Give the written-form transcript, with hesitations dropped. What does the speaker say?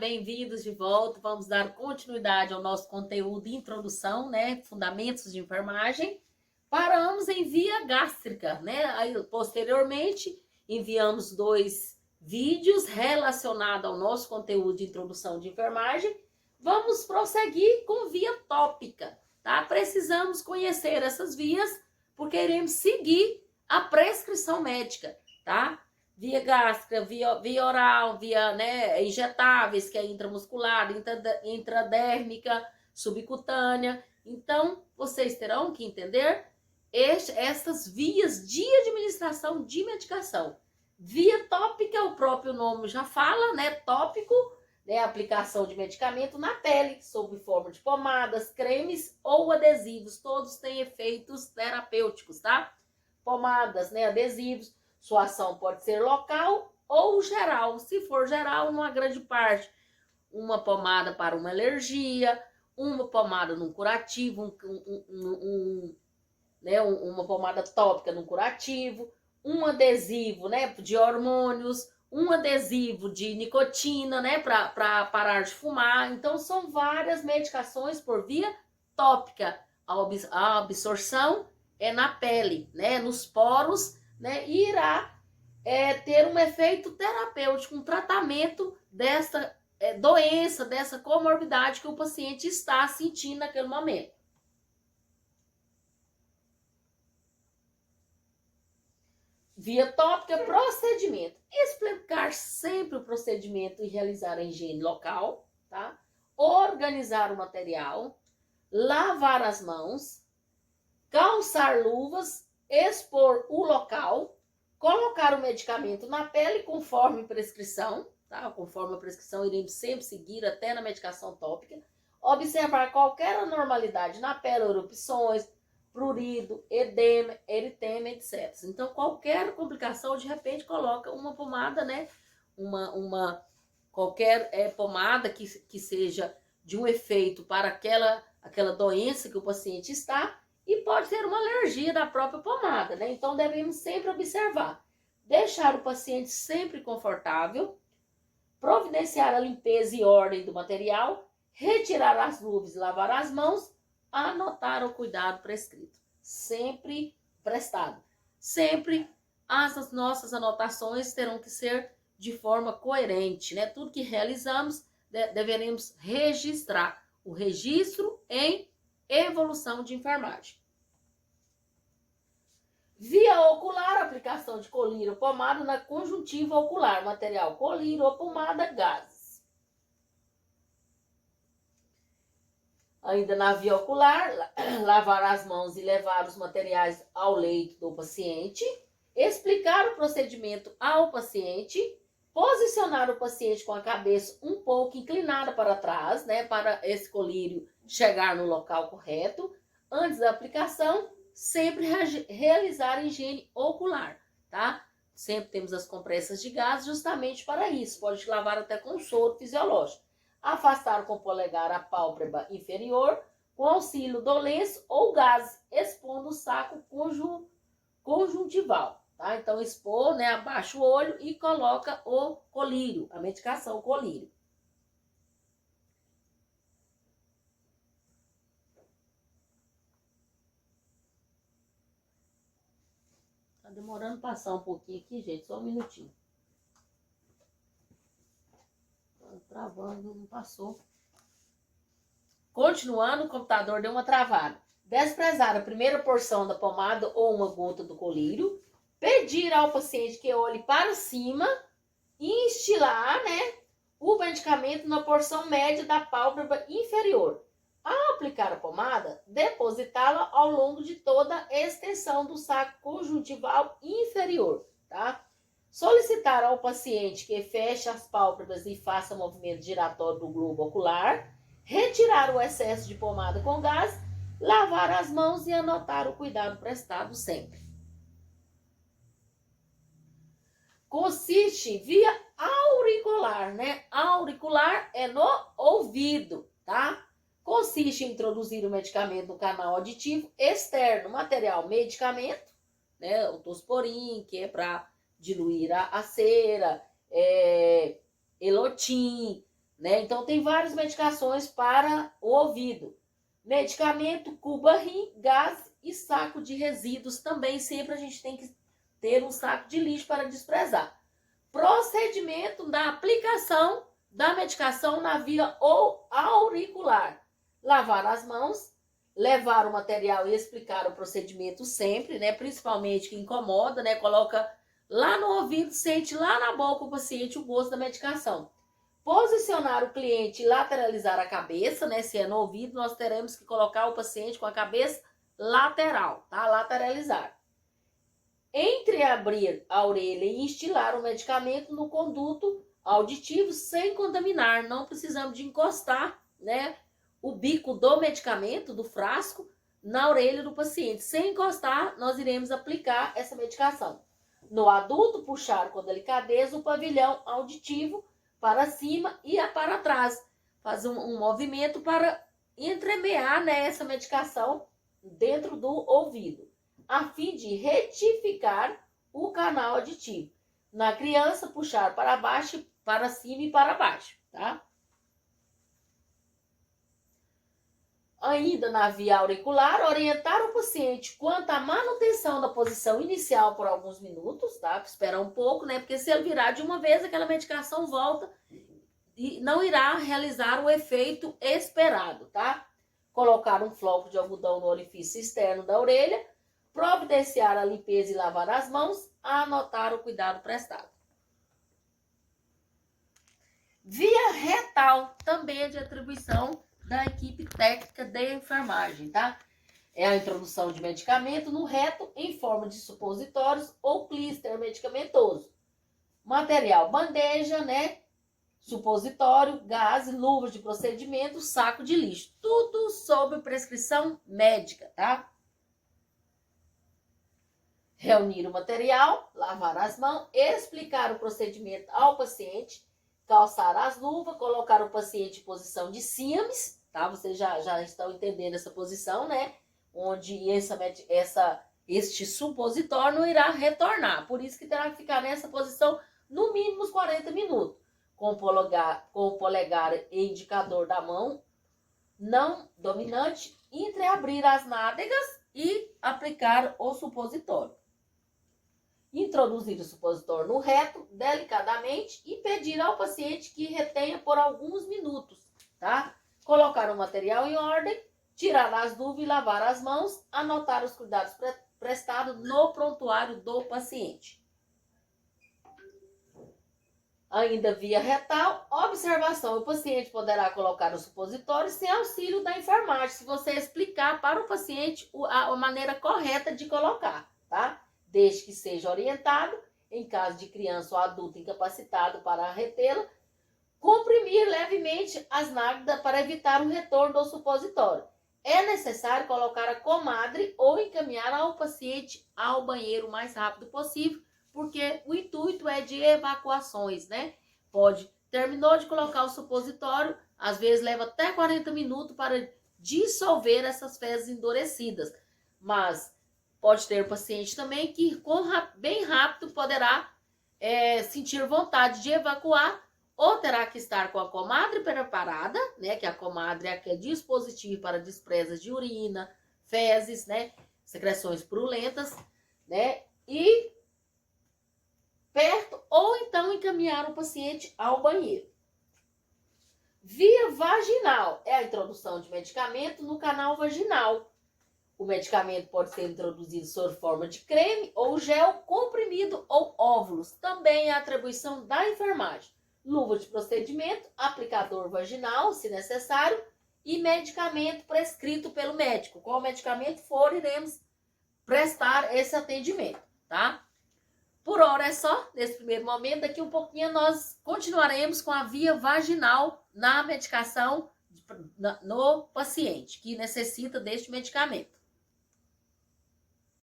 bem-vindos de volta. Vamos dar continuidade ao nosso conteúdo de introdução, né? Fundamentos de enfermagem. Paramos em via gástrica, né? Aí, posteriormente, enviamos 2 vídeos relacionados ao nosso conteúdo de introdução de enfermagem. Vamos prosseguir com via tópica, tá? Precisamos conhecer essas vias porque iremos seguir a prescrição médica, tá? Via gástrica, via oral, via, né, injetáveis, que é intramuscular, intradérmica, subcutânea. Então, vocês terão que entender essas vias de administração de medicação. Via tópica, o próprio nome já fala, né, tópico, né, aplicação de medicamento na pele, sob forma de pomadas, cremes ou adesivos. Todos têm efeitos terapêuticos, tá? Pomadas, né, adesivos. Sua ação pode ser local ou geral. Se for geral, numa grande parte, uma pomada para uma alergia, uma pomada num curativo, uma pomada tópica num curativo, um adesivo, né, de hormônios, um adesivo de nicotina, né, para parar de fumar. Então, são várias medicações por via tópica. A absorção é na pele, né, nos poros, né, e irá ter um efeito terapêutico, um tratamento dessa doença, dessa comorbidade que o paciente está sentindo naquele momento. Via tópica, procedimento. Explicar sempre o procedimento e realizar a higiene local, tá? Organizar o material, lavar as mãos, calçar luvas, expor o local, colocar o medicamento na pele conforme prescrição, tá? Conforme a prescrição, iremos sempre seguir até na medicação tópica. Observar qualquer anormalidade na pele, erupções, prurido, edema, eritema, etc. Então, qualquer complicação, de repente, coloca uma pomada, né? Qualquer pomada que seja de um efeito para aquela doença que o paciente está, e pode ter uma alergia da própria pomada, né? Então, devemos sempre observar. Deixar o paciente sempre confortável, providenciar a limpeza e ordem do material, retirar as luvas e lavar as mãos, anotar o cuidado prescrito. Sempre prestado. Sempre as nossas anotações terão que ser de forma coerente, né? Tudo que realizamos, deveremos registrar. O registro em evolução de enfermagem. Via ocular, aplicação de colírio ou pomada na conjuntiva ocular, material colírio ou pomada, gases. Ainda na via ocular, lavar as mãos e levar os materiais ao leito do paciente, explicar o procedimento ao paciente, posicionar o paciente com a cabeça um pouco inclinada para trás, né, para esse colírio chegar no local correto. Antes da aplicação, sempre realizar a higiene ocular, tá? Sempre temos as compressas de gás justamente para isso. Pode lavar até com soro fisiológico. Afastar com o polegar a pálpebra inferior, com auxílio do lenço ou gás, expondo o saco conjuntival, tá? Então, expor, né, abaixa o olho e coloca o colírio, a medicação colírio. Tá demorando passar um pouquinho aqui, gente, só um minutinho. Travando, não passou. Continuando, o computador deu uma travada. Desprezar a primeira porção da pomada ou uma gota do colírio. Pedir ao paciente que olhe para cima e instilar, né, o medicamento na porção média da pálpebra inferior. Ao aplicar a pomada, depositá-la ao longo de toda a extensão do saco conjuntival inferior, tá? Solicitar ao paciente que feche as pálpebras e faça movimento giratório do globo ocular, retirar o excesso de pomada com gás, lavar as mãos e anotar o cuidado prestado sempre. Consiste via auricular, né? Auricular é no ouvido, tá? Consiste em introduzir o medicamento no canal auditivo externo, material medicamento, né? O Tosporin, que é para diluir a cera, Elotin, né? Então, tem várias medicações para o ouvido. Medicamento, cuba-rim, gás e saco de resíduos também. Sempre a gente tem que ter um saco de lixo para desprezar. Procedimento da aplicação da medicação na via ou auricular. Lavar as mãos, levar o material e explicar o procedimento sempre, né? Principalmente que incomoda, né? Coloca lá no ouvido, sente lá na boca o paciente o gosto da medicação. Posicionar o cliente e lateralizar a cabeça, né? Se é no ouvido, nós teremos que colocar o paciente com a cabeça lateral, tá? Lateralizar. Entreabrir a orelha e instilar o medicamento no conduto auditivo sem contaminar. Não precisamos de encostar, né, o bico do medicamento, do frasco, na orelha do paciente. Sem encostar, nós iremos aplicar essa medicação. No adulto, puxar com delicadeza o pavilhão auditivo para cima e para trás. Fazer um movimento para entremear, né, essa medicação dentro do ouvido, a fim de retificar o canal auditivo. Na criança, puxar para baixo, para cima e para baixo, tá? Ainda na via auricular, orientar o paciente quanto à manutenção da posição inicial por alguns minutos, tá? Esperar um pouco, né? Porque se ele virar de uma vez, aquela medicação volta e não irá realizar o efeito esperado, tá? Colocar um floco de algodão no orifício externo da orelha, providenciar a limpeza e lavar as mãos, anotar o cuidado prestado. Via retal também é de atribuição da equipe técnica de enfermagem, tá? É a introdução de medicamento no reto em forma de supositórios ou clíster medicamentoso. Material, bandeja, né? Supositório, gás, luvas de procedimento, saco de lixo. Tudo sob prescrição médica, tá? Reunir o material, lavar as mãos, explicar o procedimento ao paciente, calçar as luvas, colocar o paciente em posição de Siames, tá? Vocês já estão entendendo essa posição, né? Onde este supositório não irá retornar. Por isso que terá que ficar nessa posição no mínimo uns 40 minutos. Com o polegar e indicador da mão não dominante, entreabrir as nádegas e aplicar o supositório. Introduzir o supositório no reto delicadamente e pedir ao paciente que retenha por alguns minutos, tá? Colocar o material em ordem, tirar as dúvidas e lavar as mãos, anotar os cuidados prestados no prontuário do paciente. Ainda via retal, observação. O paciente poderá colocar o supositório sem auxílio da enfermagem, se você explicar para o paciente a maneira correta de colocar, tá? Desde que seja orientado, em caso de criança ou adulto incapacitado para retê-la, comprimir levemente as nádegas para evitar o retorno do supositório. É necessário colocar a comadre ou encaminhar o paciente ao banheiro o mais rápido possível, porque o intuito é de evacuações, né? Terminou de colocar o supositório, às vezes leva até 40 minutos para dissolver essas fezes endurecidas, mas pode ter paciente também que bem rápido poderá sentir vontade de evacuar, ou terá que estar com a comadre preparada, né? Que a comadre é aquele dispositivo para desprezas de urina, fezes, né? Secreções purulentas, né? E perto, ou então encaminhar o paciente ao banheiro. Via vaginal é a introdução de medicamento no canal vaginal. O medicamento pode ser introduzido sob forma de creme ou gel, comprimido ou óvulos. Também é atribuição da enfermagem. Luva de procedimento, aplicador vaginal, se necessário, e medicamento prescrito pelo médico. Qual medicamento for, iremos prestar esse atendimento, tá? Por hora é só, nesse primeiro momento. Daqui um pouquinho nós continuaremos com a via vaginal na medicação no paciente que necessita deste medicamento.